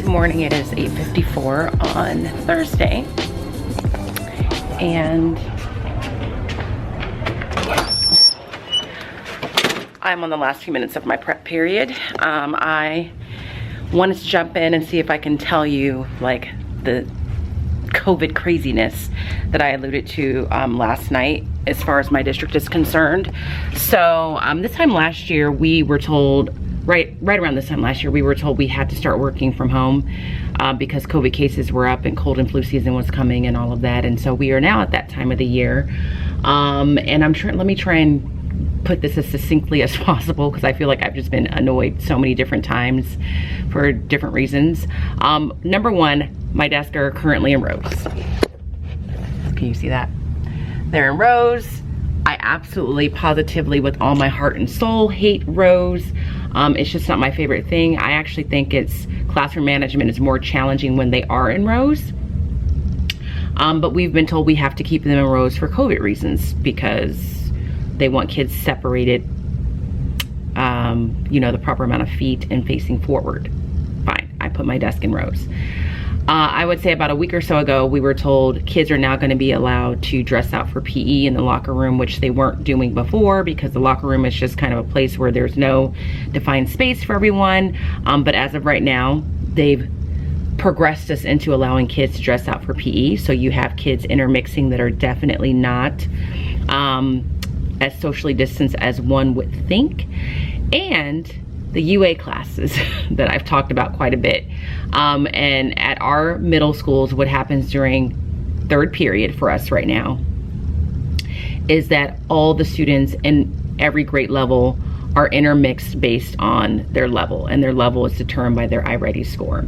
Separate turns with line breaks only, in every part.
Good morning. It is 8:54 on Thursday, and I'm on the last few minutes of my prep period. I wanted to jump in and see if I can tell you like the COVID craziness that I alluded to last night as far as my district is concerned. So this time last year we were told, right around this time last year, we were told we had to start working from home because COVID cases were up and cold and flu season was coming and all of that. And so we are now at that time of the year. And let me try and put this as succinctly as possible because I feel like I've just been annoyed so many different times for different reasons. Number one, my desks are currently in rows. Can you see that? They're in rows. I absolutely, positively, with all my heart and soul, hate rows. It's just not my favorite thing. I actually think classroom management is more challenging when they are in rows. But we've been told we have to keep them in rows for COVID reasons because they want kids separated, the proper amount of feet and facing forward. Fine, I put my desk in rows. I would say about a week or so ago, we were told kids are now going to be allowed to dress out for PE in the locker room, which they weren't doing before because the locker room is just kind of a place where there's no defined space for everyone. But as of right now, they've progressed us into allowing kids to dress out for PE. So you have kids intermixing that are definitely not as socially distanced as one would think. And the UA classes that I've talked about quite a bit. And at our middle schools, what happens during third period for us right now is that all the students in every grade level are intermixed based on their level, and their level is determined by their iReady score,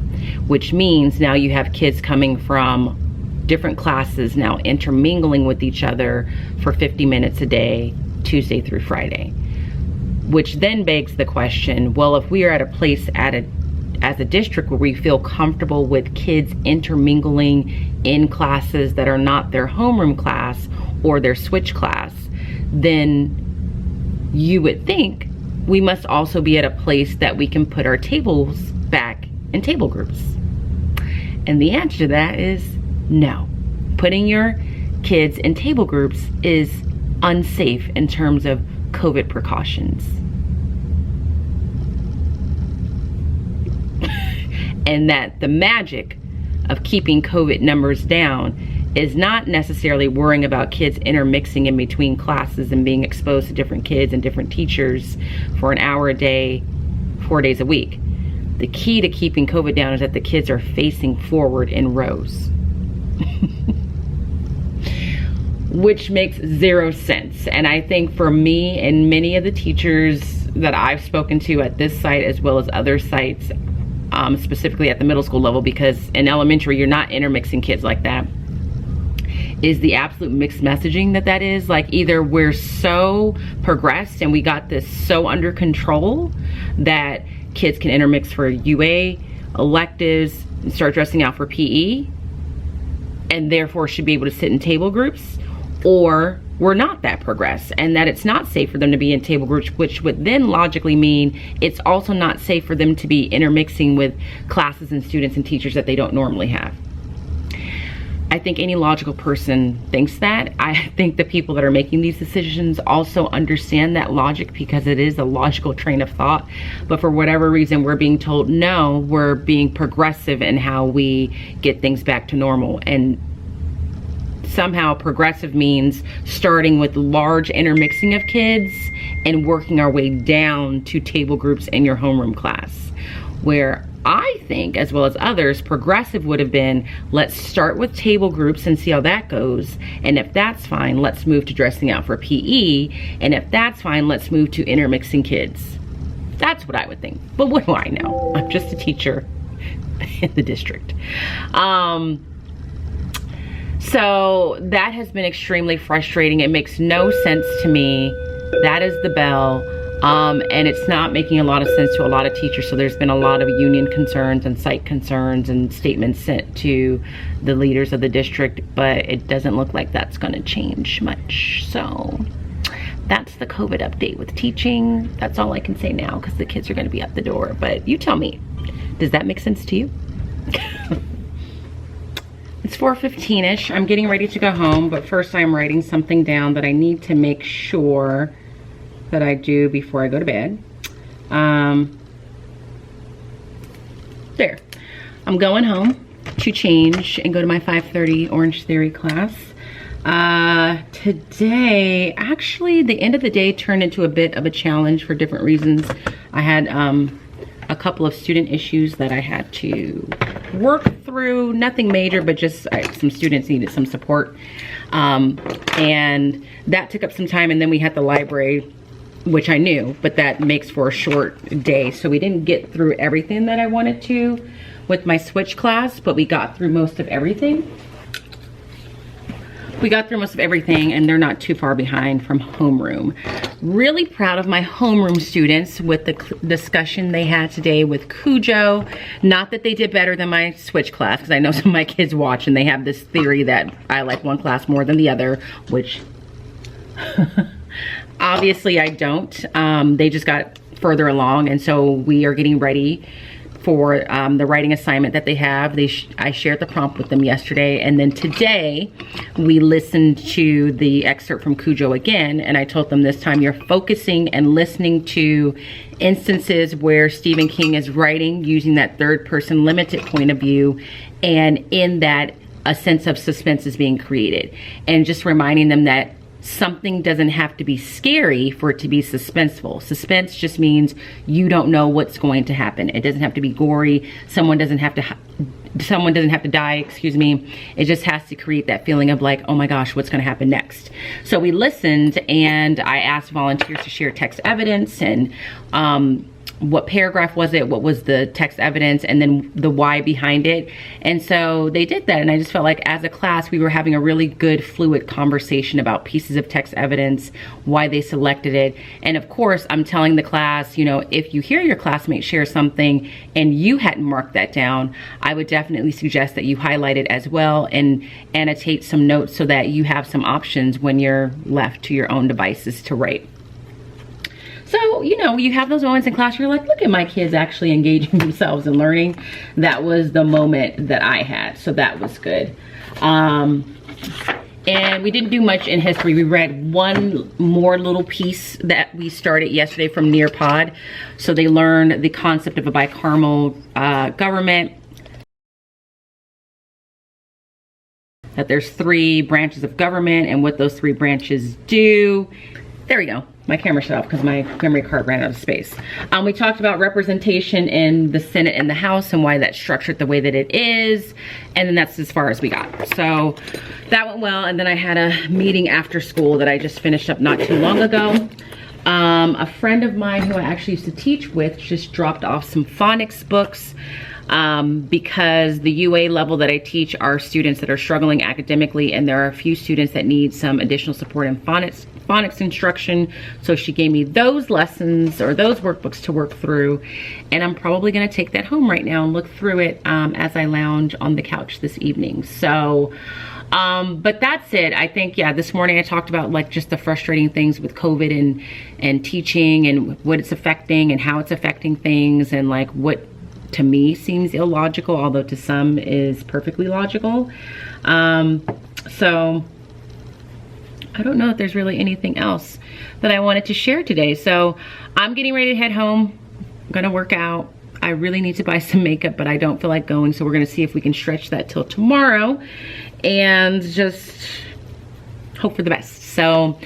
which means now you have kids coming from different classes now intermingling with each other for 50 minutes a day, Tuesday through Friday. Which then begs the question, well, if we are at a place as a district where we feel comfortable with kids intermingling in classes that are not their homeroom class or their switch class, then you would think we must also be at a place that we can put our tables back in table groups. And the answer to that is no. Putting your kids in table groups is unsafe in terms of COVID precautions. And that the magic of keeping COVID numbers down is not necessarily worrying about kids intermixing in between classes and being exposed to different kids and different teachers for an hour a day, 4 days a week. The key to keeping COVID down is that the kids are facing forward in rows. Which makes zero sense. And I think for me and many of the teachers that I've spoken to at this site as well as other sites, specifically at the middle school level, because in elementary you're not intermixing kids like that, is the absolute mixed messaging that is. Like, either we're so progressed and we got this so under control that kids can intermix for UA electives and start dressing out for PE and therefore should be able to sit in table groups, or we're not that progressed and that it's not safe for them to be in table groups, which would then logically mean it's also not safe for them to be intermixing with classes and students and teachers that they don't normally have. I think any logical person thinks that. I think the people that are making these decisions also understand that logic because it is a logical train of thought. But for whatever reason, we're being told, no, we're being progressive in how we get things back to normal. And somehow progressive means starting with large intermixing of kids and working our way down to table groups in your homeroom class. Where I think, as well as others, progressive would have been, let's start with table groups and see how that goes. And if that's fine, let's move to dressing out for PE. And if that's fine, let's move to intermixing kids. That's what I would think. But what do I know? I'm just a teacher in the district. So that has been extremely frustrating. It makes no sense to me. That is the bell. And it's not making a lot of sense to a lot of teachers. So there's been a lot of union concerns and site concerns and statements sent to the leaders of the district, but it doesn't look like that's going to change much. So that's the COVID update with teaching. That's all I can say now because the kids are going to be out the door. But you tell me, does that make sense to you? It's 4:15ish. I'm getting ready to go home, but first I'm writing something down that I need to make sure that I do before I go to bed. There. I'm going home to change and go to my 5:30 Orange Theory class. Today, actually, the end of the day turned into a bit of a challenge for different reasons. I had a couple of student issues that I had to work through. Nothing major, but just some students needed some support. And that took up some time, and then we had the library, which I knew, but that makes for a short day. So we didn't get through everything that I wanted to with my switch class, but we got through most of everything. And they're not too far behind from homeroom. Really proud of my homeroom students with the discussion they had today with Cujo. Not that they did better than my switch class, because I know some of my kids watch and they have this theory that I like one class more than the other, which obviously I don't. They just got further along, and so we are getting ready for the writing assignment that they have. I shared the prompt with them yesterday, and then today we listened to the excerpt from Cujo again, and I told them this time you're focusing and listening to instances where Stephen King is writing using that third person limited point of view, and in that a sense of suspense is being created, and just reminding them that something doesn't have to be scary for it to be suspenseful. Suspense just means you don't know what's going to happen. It doesn't have to be gory. Someone doesn't have to die, excuse me. It just has to create that feeling of like, oh my gosh, what's going to happen next? So we listened, and I asked volunteers to share text evidence and what paragraph was it, what was the text evidence, and then the why behind it. And so they did that, and I just felt like as a class we were having a really good fluid conversation about pieces of text evidence, why they selected it. And of course I'm telling the class, you know, if you hear your classmate share something and you hadn't marked that down, I would definitely suggest that you highlight it as well and annotate some notes so that you have some options when you're left to your own devices to write. So, you know, you have those moments in class where you're like, look at my kids actually engaging themselves and learning. That was the moment that I had, so that was good. And we didn't do much in history. We read one more little piece that we started yesterday from Nearpod. So they learned the concept of a bicameral government, that there's 3 branches of government and what those 3 branches do. There we go. My camera shut off because my memory card ran out of space. We talked about representation in the Senate and the House and why that's structured the way that it is. And then that's as far as we got. So that went well. And then I had a meeting after school that I just finished up not too long ago. A friend of mine who I actually used to teach with just dropped off some phonics books. Because the UA level that I teach are students that are struggling academically, and there are a few students that need some additional support in phonics instruction. So she gave me those lessons or those workbooks to work through, and I'm probably going to take that home right now and look through it as I lounge on the couch this evening. So but that's it. I think, yeah, this morning I talked about like just the frustrating things with COVID and teaching and what it's affecting and how it's affecting things, and like what to me seems illogical, although to some is perfectly logical. So I don't know if there's really anything else that I wanted to share today. So I'm getting ready to head home. I'm gonna work out. I really need to buy some makeup, but I don't feel like going, so we're gonna see if we can stretch that till tomorrow and just hope for the best. So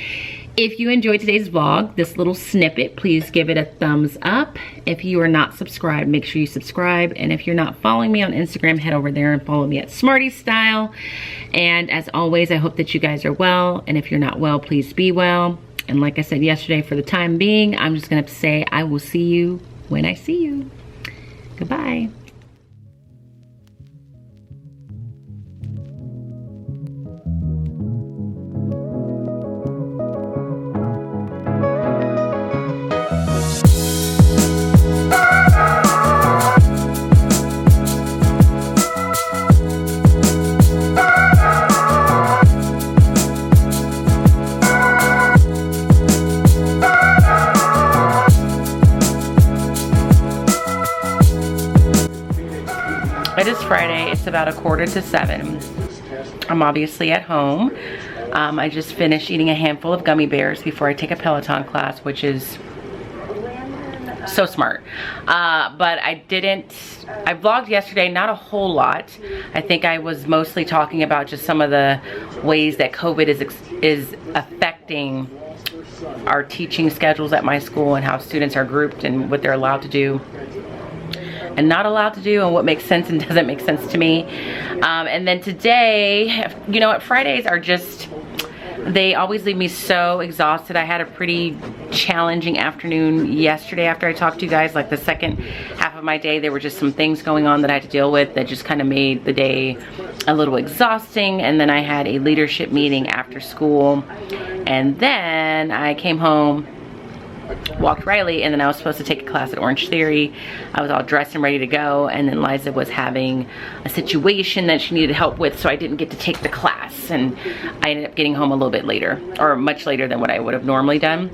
if you enjoyed today's vlog, this little snippet, please give it a thumbs up. If you are not subscribed, make sure you subscribe. And if you're not following me on Instagram, head over there and follow me at Smarty Style. And as always, I hope that you guys are well. And if you're not well, please be well. And like I said yesterday, for the time being, I'm just gonna say I will see you when I see you. Goodbye. about 6:45. I'm obviously at home. I just finished eating a handful of gummy bears before I take a Peloton class, which is so smart. But I vlogged yesterday, not a whole lot. I think I was mostly talking about just some of the ways that COVID is affecting our teaching schedules at my school and how students are grouped and what they're allowed to do and not allowed to do and what makes sense and doesn't make sense to me. And then today, you know what, Fridays are just, they always leave me so exhausted. I had a pretty challenging afternoon yesterday after I talked to you guys. Like the second half of my day, there were just some things going on that I had to deal with that just kind of made the day a little exhausting. And then I had a leadership meeting after school. And then I came home, walked Riley, and then I was supposed to take a class at Orange Theory. I was all dressed and ready to go, and then Liza was having a situation that she needed help with, so I didn't get to take the class, and I ended up getting home a little bit later, or much later than what I would have normally done.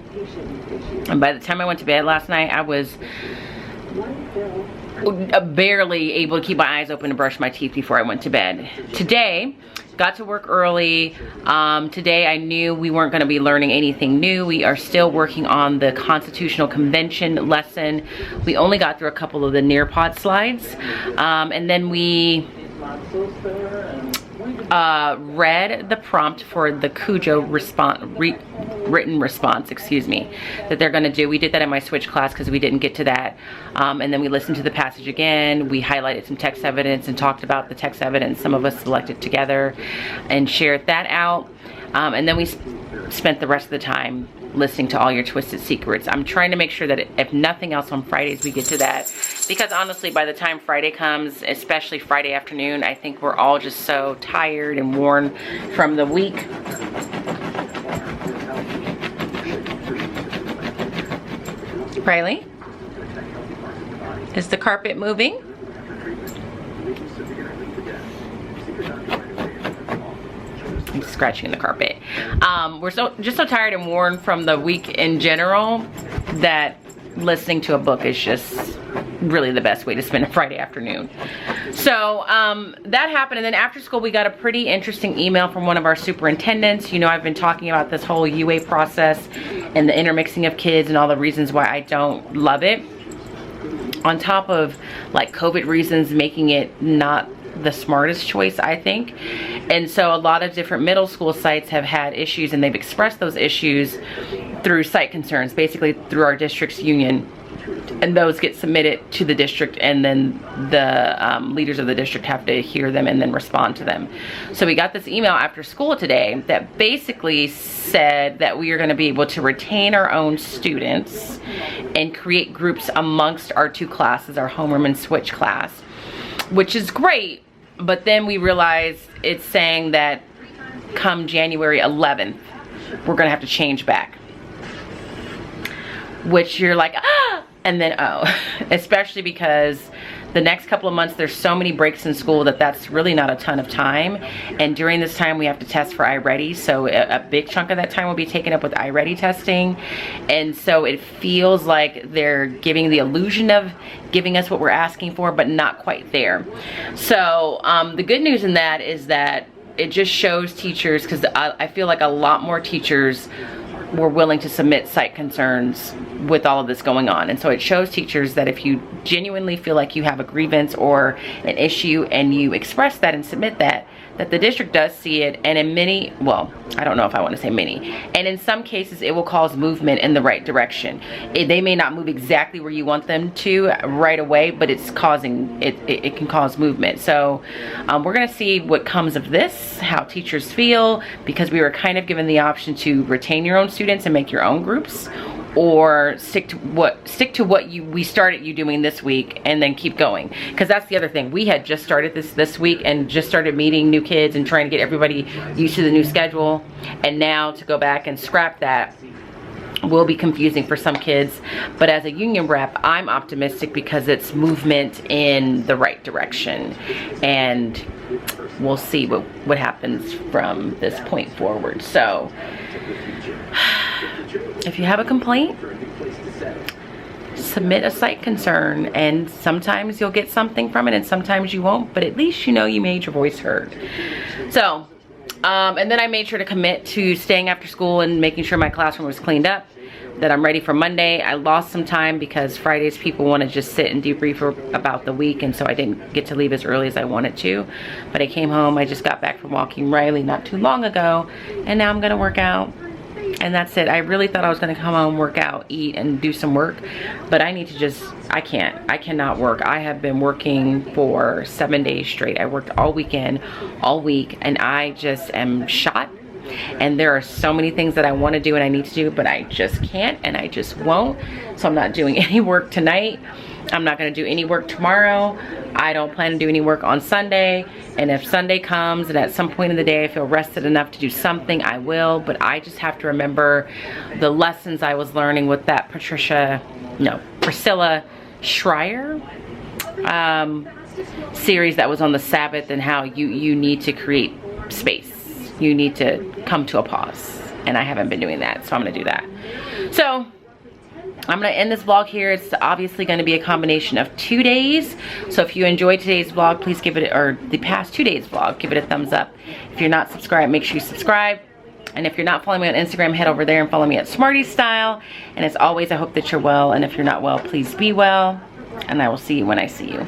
And by the time I went to bed last night, I was barely able to keep my eyes open and brush my teeth before I went to bed. Today, got to work early. Today I knew we weren't going to be learning anything new. We are still working on the Constitutional Convention lesson. We only got through a couple of the Nearpod slides. And then we read the prompt for the Cujo written response, excuse me, that they're going to do. We did that in my switch class because we didn't get to that. And then we listened to the passage again. We highlighted some text evidence and talked about the text evidence. Some of us selected together and shared that out. And then we spent the rest of the time listening to All Your Twisted Secrets. I'm trying to make sure that if nothing else on Fridays we get to that, because honestly by the time Friday comes, especially Friday afternoon, I think we're all just so tired and worn from the week. Riley, is the carpet moving? I'm scratching the carpet. We're just so tired and worn from the week in general that listening to a book is just really the best way to spend a Friday afternoon. So that happened, and then after school we got a pretty interesting email from one of our superintendents. You know, I've been talking about this whole UA process and the intermixing of kids and all the reasons why I don't love it, on top of like COVID reasons making it not the smartest choice, I think. And so a lot of different middle school sites have had issues, and they've expressed those issues through site concerns, basically through our district's union, and those get submitted to the district, and then the leaders of the district have to hear them and then respond to them. So we got this email after school today that basically said that we are going to be able to retain our own students and create groups amongst our two classes, our homeroom and switch class, which is great. But then we realized it's saying that come January 11th, we're gonna have to change back. Which you're like, ah! And then, oh. Especially because the next couple of months, there's so many breaks in school that's really not a ton of time. And during this time, we have to test for iReady. So a big chunk of that time will be taken up with iReady testing. And so it feels like they're giving the illusion of giving us what we're asking for, but not quite there. So the good news in that is that it just shows teachers, because I feel like a lot more teachers were willing to submit site concerns with all of this going on. And so it shows teachers that if you genuinely feel like you have a grievance or an issue and you express that and submit that the district does see it, and in many, well, I don't know if I want to say many, and in some cases it will cause movement in the right direction. They may not move exactly where you want them to right away, but it's causing, it can cause movement. So we're gonna see what comes of this, how teachers feel, because we were kind of given the option to retain your own students and make your own groups, or stick to what we started you doing this week and then keep going. Because that's the other thing, we had just started this week and just started meeting new kids and trying to get everybody used to the new schedule, and now to go back and scrap that will be confusing for some kids. But as a union rep, I'm optimistic because it's movement in the right direction, and we'll see what happens from this point forward. So if you have a complaint, submit a site concern, and sometimes you'll get something from it and sometimes you won't, but at least you know you made your voice heard. So, and then I made sure to commit to staying after school and making sure my classroom was cleaned up, that I'm ready for Monday. I lost some time because Fridays people want to just sit and debrief about the week, and so I didn't get to leave as early as I wanted to. But I came home, I just got back from walking Riley not too long ago, and now I'm gonna work out. And that's it. I really thought I was gonna come home, work out, eat, and do some work, but I need to just, I cannot work. I have been working for 7 days straight. I worked all weekend, all week, and I just am shot. And there are so many things that I want to do and I need to do, but I just can't and I just won't. So I'm not doing any work tonight. I'm not going to do any work tomorrow. I don't plan to do any work on Sunday. And if Sunday comes and at some point in the day I feel rested enough to do something, I will. But I just have to remember the lessons I was learning with that Priscilla Schreier series that was on the Sabbath, and how you need to create space. You need to come to a pause, and I haven't been doing that, so I'm gonna do that. So I'm gonna end this vlog here. It's obviously gonna be a combination of 2 days. So if you enjoyed today's vlog, please give it, or the past 2 days vlog, give it a thumbs up. If you're not subscribed, make sure you subscribe. And if you're not following me on Instagram, head over there and follow me at Smarty Style. And as always, I hope that you're well. And if you're not well, please be well. And I will see you when I see you.